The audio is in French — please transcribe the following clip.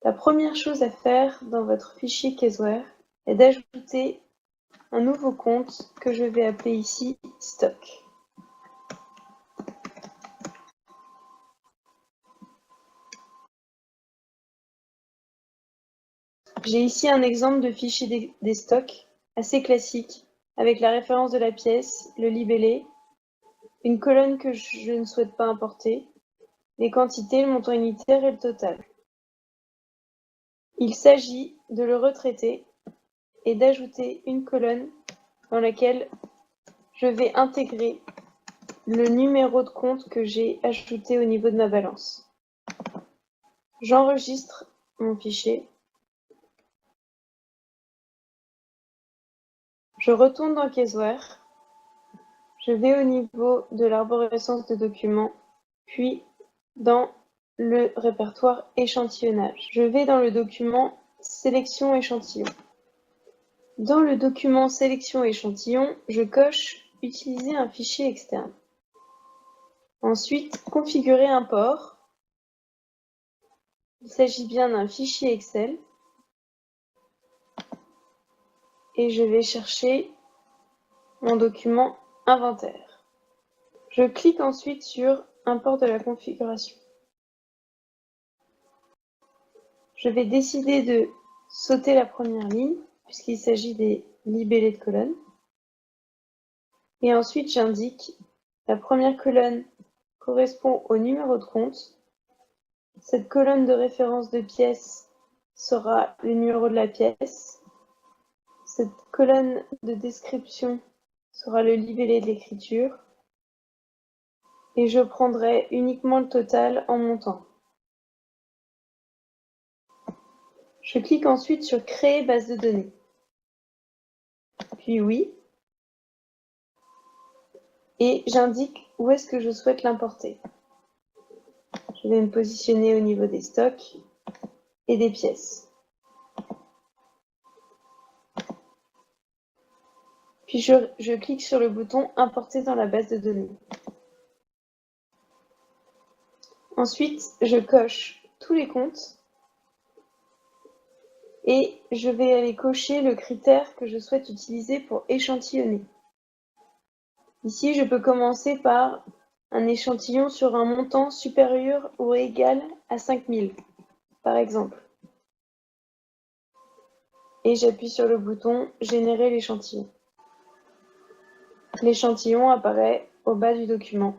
La première chose à faire dans votre fichier Caseware est d'ajouter un nouveau compte que je vais appeler ici stock. J'ai ici un exemple de fichier des stocks assez classique avec la référence de la pièce, le libellé, une colonne que je ne souhaite pas importer, les quantités, le montant unitaire et le total. Il s'agit de le retraiter et d'ajouter une colonne dans laquelle je vais intégrer le numéro de compte que j'ai ajouté au niveau de ma balance. J'enregistre mon fichier. Je retourne dans Caseware. Je vais au niveau de l'arborescence de documents, puis dans le répertoire échantillonnage. Je vais dans le document sélection échantillon. Dans le document sélection échantillon, je coche utiliser un fichier externe. Ensuite, configurer un port. Il s'agit bien d'un fichier Excel. Et je vais chercher mon document inventaire. Je clique ensuite sur import de la configuration. Je vais décider de sauter la première ligne puisqu'il s'agit des libellés de colonnes. Et ensuite, j'indique la première colonne correspond au numéro de compte. Cette colonne de référence de pièce sera le numéro de la pièce. Cette colonne de description sera le libellé de l'écriture. Et je prendrai uniquement le total en montant. Je clique ensuite sur Créer base de données. Puis oui. Et j'indique où est-ce que je souhaite l'importer. Je vais me positionner au niveau des stocks et des pièces. Puis je clique sur le bouton Importer dans la base de données. Ensuite, je coche tous les comptes et je vais aller cocher le critère que je souhaite utiliser pour échantillonner. Ici, je peux commencer par un échantillon sur un montant supérieur ou égal à 5000, par exemple. Et j'appuie sur le bouton Générer l'échantillon. L'échantillon apparaît au bas du document.